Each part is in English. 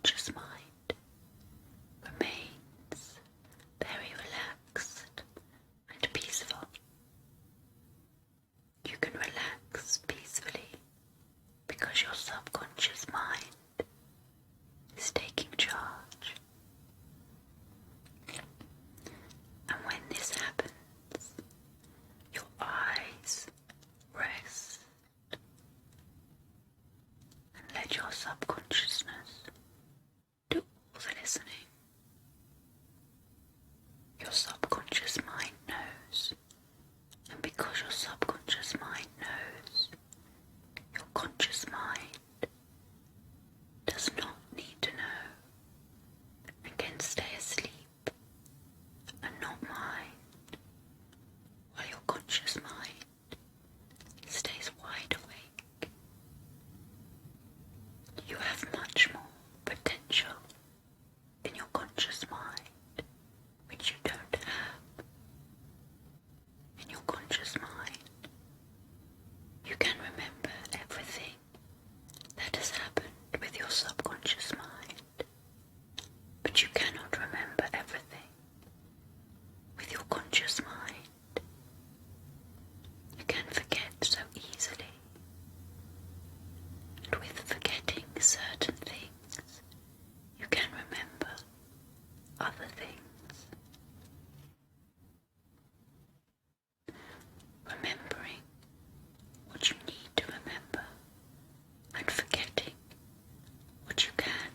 subconscious mind remains very relaxed and peaceful. You can relax peacefully because your subconscious mind is taking charge. And when this happens, your eyes rest and let your subconsciousness do all the listening. Your subconscious mind knows, and because your subconscious mind knows, your conscious mind does not need to know and can stay asleep and not mind, while your conscious mind stays wide awake. You have much more potential in your conscious mind, which you don't have. In your conscious mind, you can remember everything that has happened with your subconscious mind, but you cannot remember everything with your conscious mind. You can forget so easily, and with forgetting certain things, you can remember other things. Remembering what you need to remember and forgetting what you can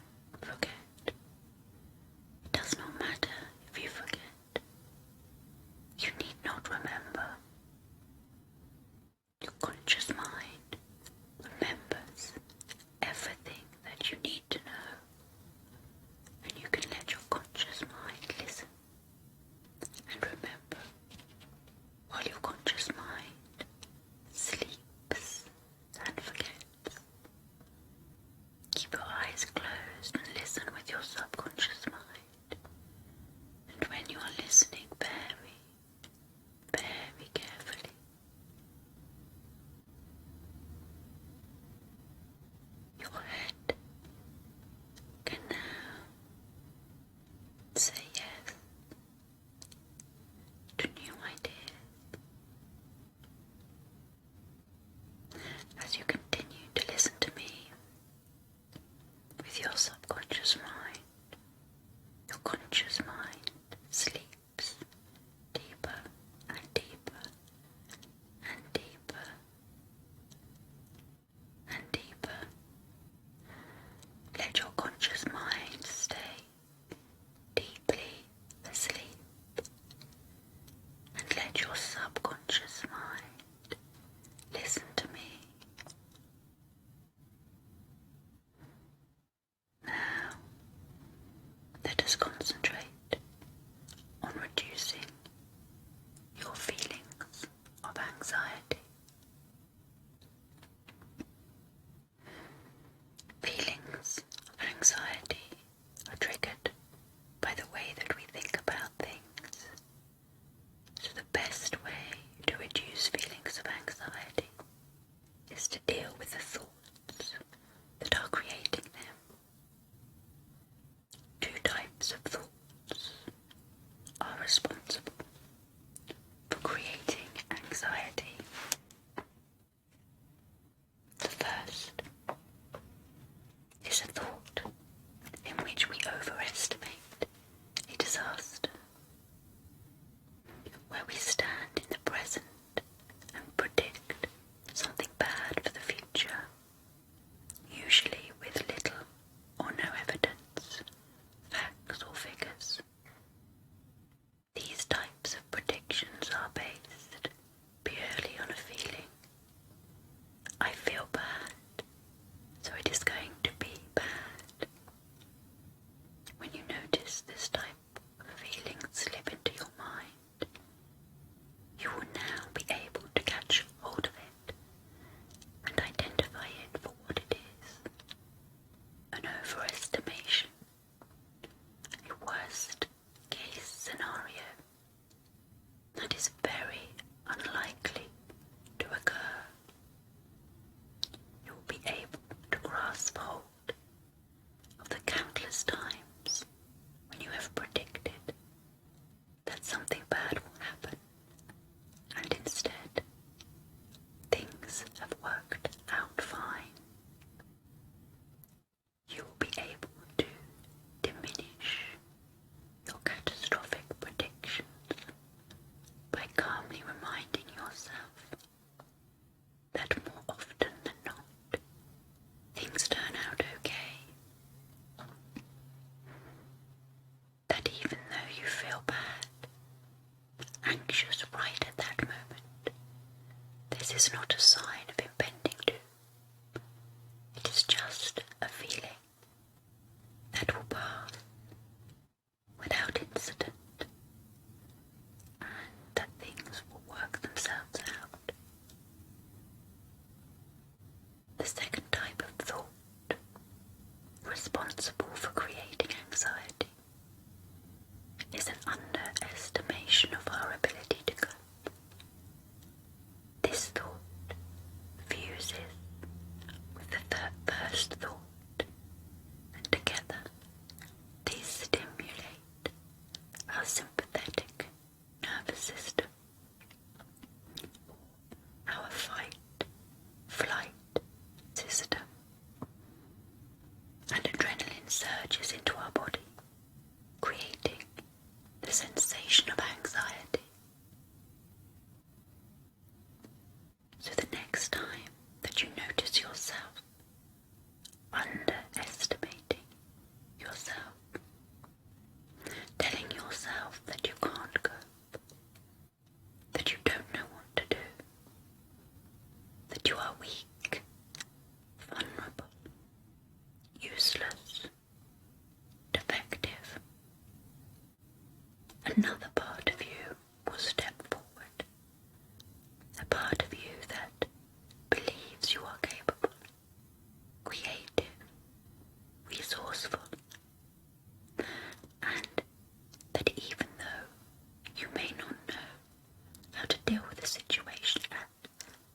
is not a sign of impending doom. It is just a feeling that will pass without incident, and that things will work themselves out. The second type of thought, responsible for creating anxiety, is an underestimation of our ability to cope. This thought fuses with the first thought, and together these stimulate our sympathetic nervous system, our fight-flight system, and adrenaline surges into our body, creating the sensation of anxiety. So the next time that you notice yourself underestimating yourself, telling yourself that you can't cope, that you don't know what to do, that you are weak, vulnerable, useless, defective, another part of you will step forward, a part of you that believes you are capable, creative, resourceful, and that even though you may not know how to deal with a situation at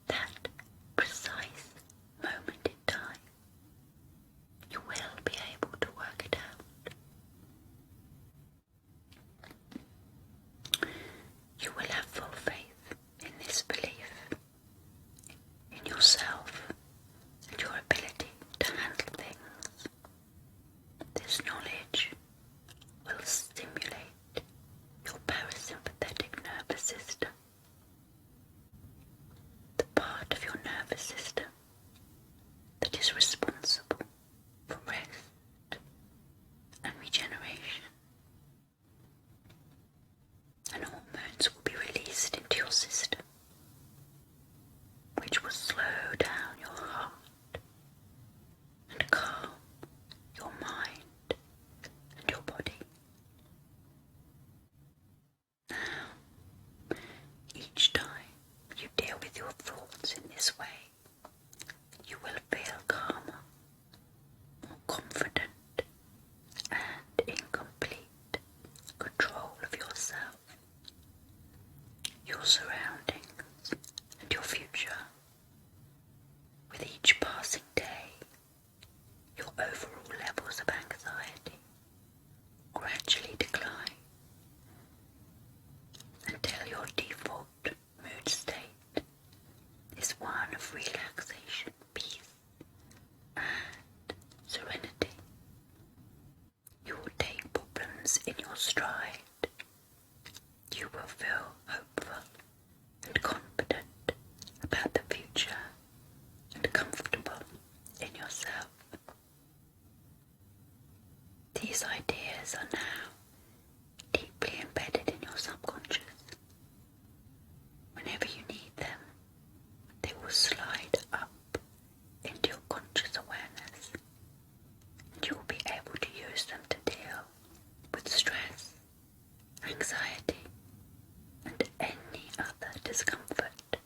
that precise moment in time, you will be able to work it out. You will have full faith in this belief, in yourself and your ability to handle things. This knowledge will stimulate your parasympathetic nervous system, the part of your nervous system that is responsible for rest and regeneration. And hormones will be released into your system, which will slow down your heart and calm your mind and your body. Now, each time you deal with your thoughts in this way, you will feel calmer, more confident, and in complete control of yourself, your surroundings, and your future. With each passing day, your overall levels of anxiety gradually decline until your default mood state is one of relaxation, peace, and serenity. You will take problems in your stride. You will feel hopeful and confident about the future and comfortable in yourself. These ideas are now deeply embedded in your subconscious. Whenever you need them, they will slide up into your conscious awareness, and you will be able to use them to deal with stress, anxiety, and any other discomfort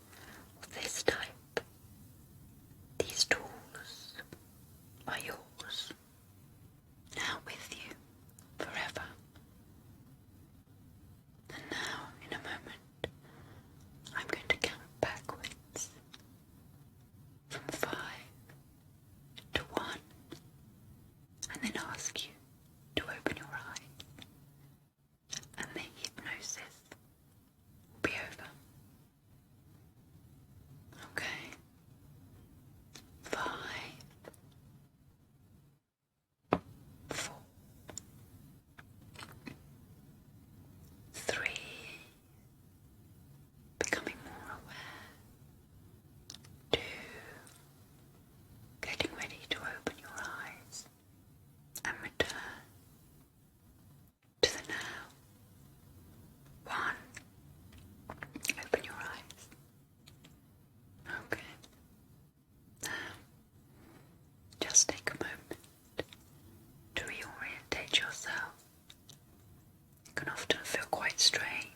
of this type. These tools are yours, now with you forever. And now, in a moment, I'm going to count backwards from 5 to 1, and then ask you to open your eyes, and the hypnosis will be over. Okay? 5, 4, 3, becoming more aware. 2, getting ready to open your eyes and return. strange.